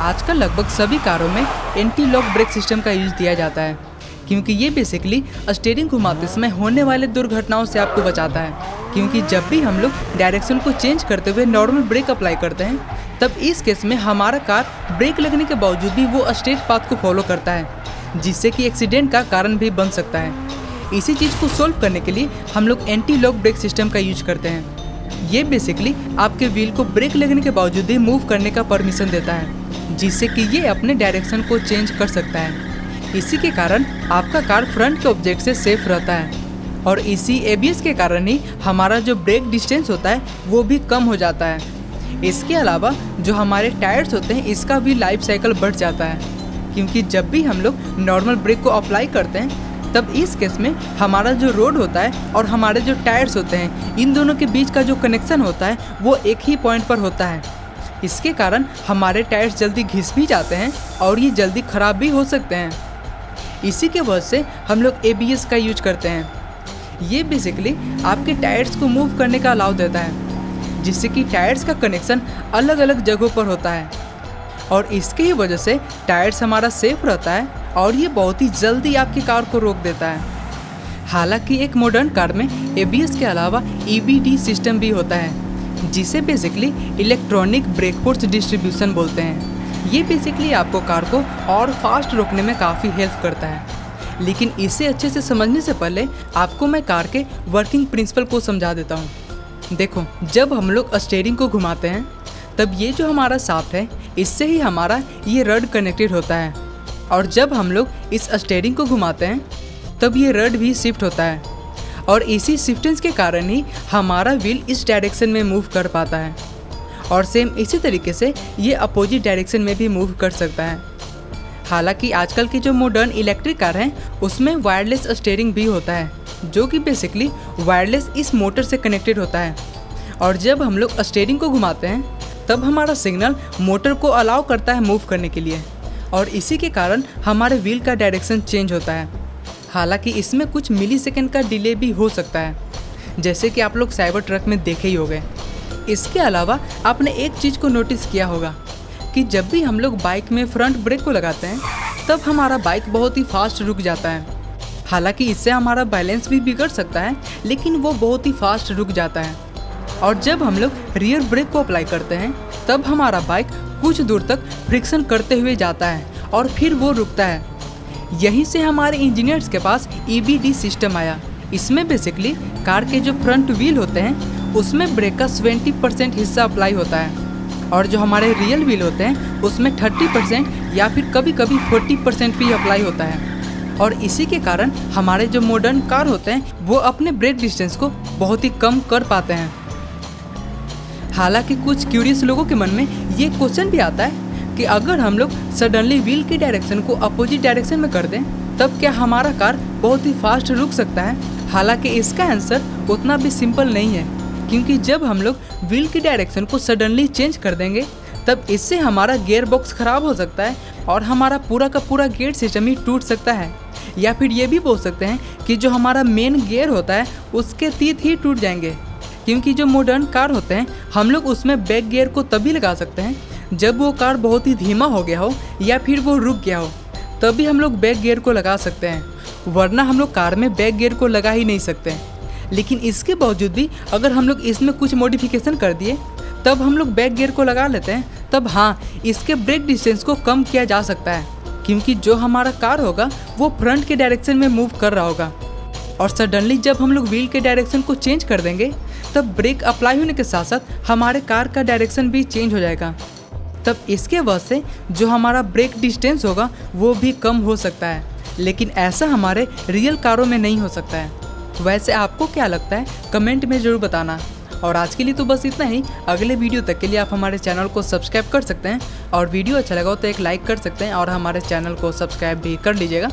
आजकल लगभग सभी कारों में एंटी लॉक ब्रेक सिस्टम का यूज दिया जाता है, क्योंकि ये बेसिकली स्टीयरिंग घुमाते समय होने वाले दुर्घटनाओं से आपको बचाता है। क्योंकि जब भी हम लोग डायरेक्शन को चेंज करते हुए नॉर्मल ब्रेक अप्लाई करते हैं, तब इस केस में हमारा कार ब्रेक लगने के बावजूद भी वो स्ट्रेट पाथ को फॉलो करता है, जिससे कि एक्सीडेंट का कारण भी बन सकता है। इसी चीज़ को सोल्व करने के लिए हम लोग एंटी लॉक ब्रेक सिस्टम का यूज करते हैं। ये बेसिकली आपके व्हील को ब्रेक लगने के बावजूद भी मूव करने का परमिशन देता है, जिससे कि ये अपने डायरेक्शन को चेंज कर सकता है। इसी के कारण आपका कार फ्रंट के ऑब्जेक्ट से सेफ रहता है, और इसी ABS के कारण ही हमारा जो ब्रेक डिस्टेंस होता है वो भी कम हो जाता है। इसके अलावा जो हमारे टायर्स होते हैं, इसका भी लाइफ साइकिल बढ़ जाता है, क्योंकि जब भी हम लोग नॉर्मल ब्रेक को अप्लाई करते हैं, तब इस केस में हमारा जो रोड होता है और हमारे जो टायर्स होते हैं, इन दोनों के बीच का जो कनेक्शन होता है वो एक ही पॉइंट पर होता है। इसके कारण हमारे टायर्स जल्दी घिस भी जाते हैं और ये जल्दी ख़राब भी हो सकते हैं। इसी के वजह से हम लोग ABS का यूज करते हैं। ये बेसिकली आपके टायर्स को मूव करने का अलाउ देता है, जिससे कि टायर्स का कनेक्शन अलग अलग जगहों पर होता है, और इसके ही वजह से टायर्स हमारा सेफ रहता है और ये बहुत ही जल्दी आपकी कार को रोक देता है। हालांकि एक मॉडर्न कार में ABS के अलावा EBD सिस्टम भी होता है, जिसे basically electronic brake force distribution बोलते हैं। ये बेसिकली आपको कार को और फास्ट रोकने में काफ़ी हेल्प करता है। लेकिन इसे अच्छे से समझने से पहले आपको मैं कार के वर्किंग प्रिंसिपल को समझा देता हूँ। देखो, जब हम लोग स्टीयरिंग को घुमाते हैं, तब ये जो हमारा शाफ्ट है, इससे ही हमारा ये रड कनेक्टेड होता है, और जब हम लोग इस स्टीयरिंग को घुमाते हैं, तब ये रड भी शिफ्ट होता है, और इसी शिफ्टेंस के कारण ही हमारा व्हील इस डायरेक्शन में मूव कर पाता है। और सेम इसी तरीके से ये अपोजिट डायरेक्शन में भी मूव कर सकता है। हालांकि आजकल की जो मॉडर्न इलेक्ट्रिक कार हैं, उसमें वायरलेस स्टीयरिंग भी होता है, जो कि बेसिकली वायरलेस इस मोटर से कनेक्टेड होता है, और जब हम लोग स्टीयरिंग को घुमाते हैं, तब हमारा सिग्नल मोटर को अलाउ करता है मूव करने के लिए, और इसी के कारण हमारे व्हील का डायरेक्शन चेंज होता है। हालांकि इसमें कुछ मिलीसेकंड का डिले भी हो सकता है, जैसे कि आप लोग साइबर ट्रक में देखे ही होंगे। इसके अलावा आपने एक चीज़ को नोटिस किया होगा कि जब भी हम लोग बाइक में फ्रंट ब्रेक को लगाते हैं, तब हमारा बाइक बहुत ही फास्ट रुक जाता है। हालांकि इससे हमारा बैलेंस भी बिगड़ सकता है, लेकिन वो बहुत ही फास्ट रुक जाता है। और जब हम लोग रियर ब्रेक को अप्लाई करते हैं, तब हमारा बाइक कुछ दूर तक फ्रिक्शन करते हुए जाता है और फिर वो रुकता है। यहीं से हमारे इंजीनियर्स के पास EBD सिस्टम आया। इसमें बेसिकली कार के जो फ्रंट व्हील होते हैं, उसमें ब्रेक का 70% हिस्सा अप्लाई होता है, और जो हमारे रियल व्हील होते हैं, उसमें 30% या फिर कभी कभी 40% भी अप्लाई होता है। और इसी के कारण हमारे जो मॉडर्न कार होते हैं, वो अपने ब्रेक डिस्टेंस को बहुत ही कम कर पाते हैं। हालांकि कुछ क्यूरियस लोगों के मन में ये क्वेश्चन भी आता है कि अगर हम लोग सडनली व्हील की डायरेक्शन को अपोजिट डायरेक्शन में कर दें, तब क्या हमारा कार बहुत ही फास्ट रुक सकता है? हालांकि इसका आंसर उतना भी सिंपल नहीं है, क्योंकि जब हम लोग व्हील की डायरेक्शन को सडनली चेंज कर देंगे, तब इससे हमारा गियर बॉक्स ख़राब हो सकता है और हमारा पूरा का पूरा गियर सिस्टम ही टूट सकता है। या फिर ये भी बोल सकते हैं कि जो हमारा मेन गियर होता है, उसके तीत ही टूट जाएंगे, क्योंकि जो मॉडर्न कार होते हैं, हम लोग उसमें बैक गियर को तभी लगा सकते हैं जब वो कार बहुत ही धीमा हो गया हो या फिर वो रुक गया हो, तभी हम लोग बैक गियर को लगा सकते हैं, वरना हम लोग कार में बैक गियर को लगा ही नहीं सकते। लेकिन इसके बावजूद भी अगर हम लोग इसमें कुछ मॉडिफिकेशन कर दिए, तब हम लोग बैक गियर को लगा लेते हैं, तब हाँ, इसके ब्रेक डिस्टेंस को कम किया जा सकता है, क्योंकि जो हमारा कार होगा वो फ्रंट के डायरेक्शन में मूव कर रहा होगा, और सडनली जब हम लोग व्हील के डायरेक्शन को चेंज कर देंगे, तब ब्रेक अप्लाई होने के साथ साथ हमारे कार का डायरेक्शन भी चेंज हो जाएगा। तब इसके वजह से जो हमारा ब्रेक डिस्टेंस होगा वो भी कम हो सकता है, लेकिन ऐसा हमारे रियल कारों में नहीं हो सकता है। वैसे आपको क्या लगता है, कमेंट में ज़रूर बताना। और आज के लिए तो बस इतना ही। अगले वीडियो तक के लिए आप हमारे चैनल को सब्सक्राइब कर सकते हैं, और वीडियो अच्छा लगा हो तो एक लाइक कर सकते हैं, और हमारे चैनल को सब्सक्राइब भी कर लीजिएगा।